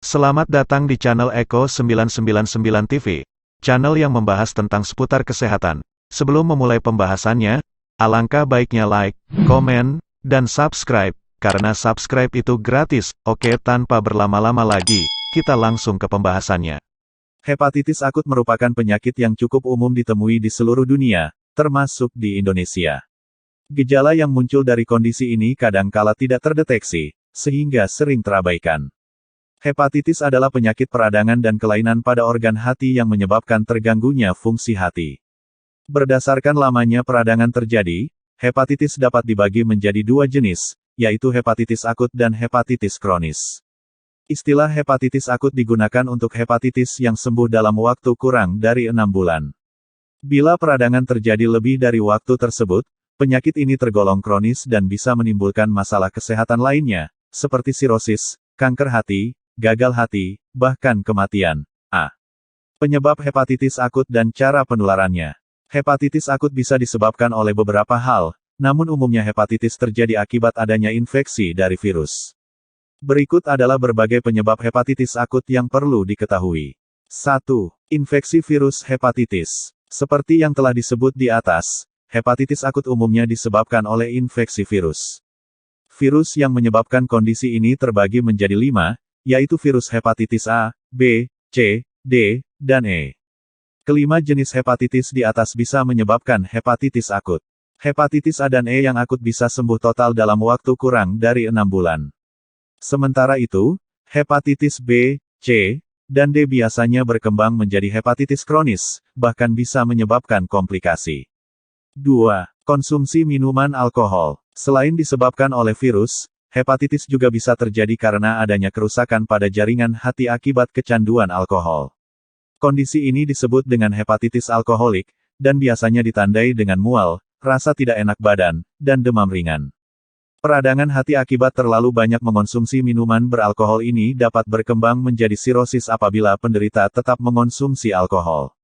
Selamat datang di channel Eko 999 TV, channel yang membahas tentang seputar kesehatan. Sebelum memulai pembahasannya, alangkah baiknya like, komen, dan subscribe, karena subscribe itu gratis. Oke, tanpa berlama-lama lagi, kita langsung ke pembahasannya. Hepatitis akut merupakan penyakit yang cukup umum ditemui di seluruh dunia, termasuk di Indonesia. Gejala yang muncul dari kondisi ini kadangkala tidak terdeteksi, sehingga sering terabaikan. Hepatitis adalah penyakit peradangan dan kelainan pada organ hati yang menyebabkan terganggunya fungsi hati. Berdasarkan lamanya peradangan terjadi, hepatitis dapat dibagi menjadi dua jenis, yaitu hepatitis akut dan hepatitis kronis. Istilah hepatitis akut digunakan untuk hepatitis yang sembuh dalam waktu kurang dari 6 bulan. Bila peradangan terjadi lebih dari waktu tersebut, penyakit ini tergolong kronis dan bisa menimbulkan masalah kesehatan lainnya, seperti sirosis, kanker hati, gagal hati, bahkan kematian. Penyebab hepatitis akut dan cara penularannya. Hepatitis akut bisa disebabkan oleh beberapa hal, namun umumnya hepatitis terjadi akibat adanya infeksi dari virus. Berikut adalah berbagai penyebab hepatitis akut yang perlu diketahui. 1. Infeksi virus hepatitis. Seperti yang telah disebut di atas, hepatitis akut umumnya disebabkan oleh infeksi virus. Virus yang menyebabkan kondisi ini terbagi menjadi 5, yaitu virus hepatitis A, B, C, D, dan E. Kelima jenis hepatitis di atas bisa menyebabkan hepatitis akut. Hepatitis A dan E yang akut bisa sembuh total dalam waktu kurang dari 6 bulan. Sementara itu, hepatitis B, C, dan D biasanya berkembang menjadi hepatitis kronis, bahkan bisa menyebabkan komplikasi. 2. Konsumsi minuman alkohol. Selain disebabkan oleh virus, hepatitis juga bisa terjadi karena adanya kerusakan pada jaringan hati akibat kecanduan alkohol. Kondisi ini disebut dengan hepatitis alkoholik, dan biasanya ditandai dengan mual, rasa tidak enak badan, dan demam ringan. Peradangan hati akibat terlalu banyak mengonsumsi minuman beralkohol ini dapat berkembang menjadi sirosis apabila penderita tetap mengonsumsi alkohol.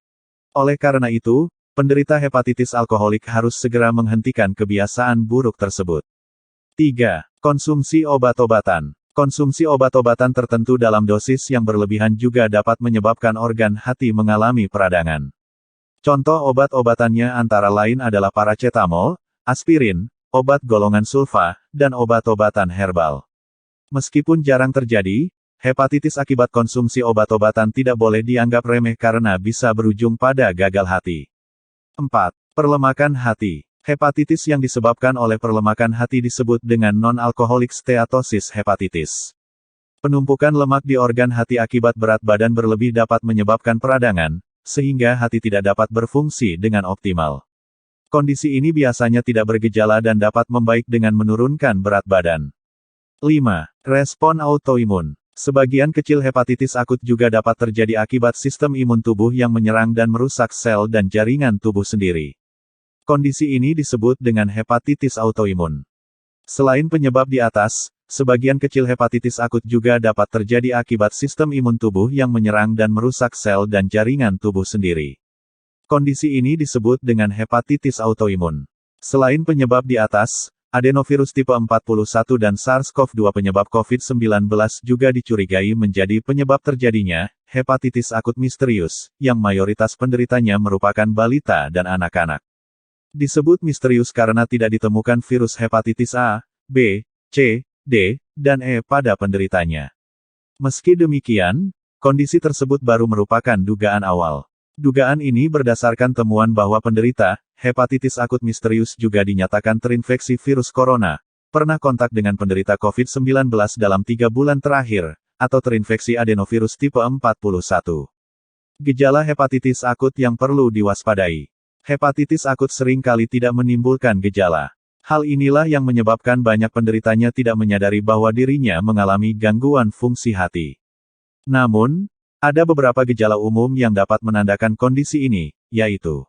Oleh karena itu, penderita hepatitis alkoholik harus segera menghentikan kebiasaan buruk tersebut. 3. Konsumsi obat-obatan. Konsumsi obat-obatan tertentu dalam dosis yang berlebihan juga dapat menyebabkan organ hati mengalami peradangan. Contoh obat-obatannya antara lain adalah paracetamol, aspirin, obat golongan sulfa, dan obat-obatan herbal. Meskipun jarang terjadi, hepatitis akibat konsumsi obat-obatan tidak boleh dianggap remeh karena bisa berujung pada gagal hati. 4. Perlemakan hati. Hepatitis yang disebabkan oleh perlemakan hati disebut dengan non-alkoholik steatosis hepatitis. Penumpukan lemak di organ hati akibat berat badan berlebih dapat menyebabkan peradangan, sehingga hati tidak dapat berfungsi dengan optimal. Kondisi ini biasanya tidak bergejala dan dapat membaik dengan menurunkan berat badan. 5. Respon autoimun. Sebagian kecil hepatitis akut juga dapat terjadi akibat sistem imun tubuh yang menyerang dan merusak sel dan jaringan tubuh sendiri. Kondisi ini disebut dengan hepatitis autoimun. Selain penyebab di atas, sebagian kecil hepatitis akut juga dapat terjadi akibat sistem imun tubuh yang menyerang dan merusak sel dan jaringan tubuh sendiri. Kondisi ini disebut dengan hepatitis autoimun. Selain penyebab di atas, adenovirus tipe 41 dan SARS-CoV-2 penyebab COVID-19 juga dicurigai menjadi penyebab terjadinya hepatitis akut misterius, yang mayoritas penderitanya merupakan balita dan anak-anak. Disebut misterius karena tidak ditemukan virus hepatitis A, B, C, D, dan E pada penderitanya. Meski demikian, kondisi tersebut baru merupakan dugaan awal. Dugaan ini berdasarkan temuan bahwa penderita hepatitis akut misterius juga dinyatakan terinfeksi virus corona, pernah kontak dengan penderita COVID-19 dalam 3 bulan terakhir, atau terinfeksi adenovirus tipe 41. Gejala hepatitis akut yang perlu diwaspadai. Hepatitis akut sering kali tidak menimbulkan gejala. Hal inilah yang menyebabkan banyak penderitanya tidak menyadari bahwa dirinya mengalami gangguan fungsi hati. Namun, ada beberapa gejala umum yang dapat menandakan kondisi ini, yaitu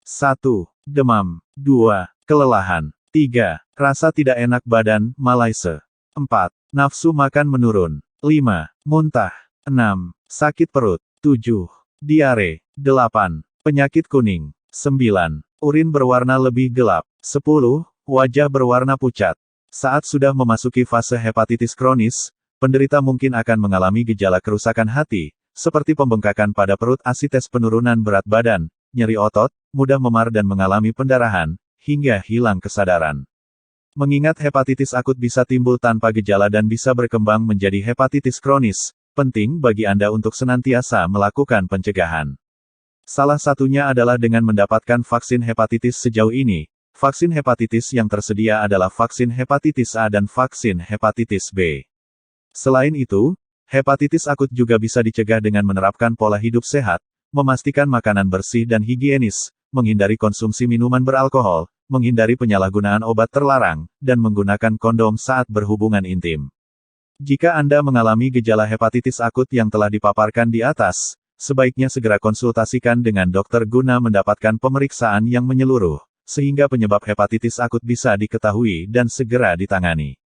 1. Demam. 2. Kelelahan. 3. Rasa tidak enak badan, malaise. 4. Nafsu makan menurun. 5. Muntah. 6. Sakit perut. 7. Diare. 8. Penyakit kuning. 9. Urin berwarna lebih gelap. 10. Wajah berwarna pucat. Saat sudah memasuki fase hepatitis kronis, penderita mungkin akan mengalami gejala kerusakan hati, seperti pembengkakan pada perut, asites, penurunan berat badan, nyeri otot, mudah memar dan mengalami pendarahan, hingga hilang kesadaran. Mengingat hepatitis akut bisa timbul tanpa gejala dan bisa berkembang menjadi hepatitis kronis, penting bagi Anda untuk senantiasa melakukan pencegahan. Salah satunya adalah dengan mendapatkan vaksin hepatitis. Sejauh ini, vaksin hepatitis yang tersedia adalah vaksin hepatitis A dan vaksin hepatitis B. Selain itu, hepatitis akut juga bisa dicegah dengan menerapkan pola hidup sehat, memastikan makanan bersih dan higienis, menghindari konsumsi minuman beralkohol, menghindari penyalahgunaan obat terlarang, dan menggunakan kondom saat berhubungan intim. Jika Anda mengalami gejala hepatitis akut yang telah dipaparkan di atas, sebaiknya segera konsultasikan dengan dokter guna mendapatkan pemeriksaan yang menyeluruh, sehingga penyebab hepatitis akut bisa diketahui dan segera ditangani.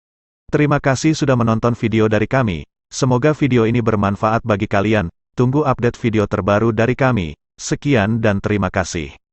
Terima kasih sudah menonton video dari kami. Semoga video ini bermanfaat bagi kalian. Tunggu update video terbaru dari kami. Sekian dan terima kasih.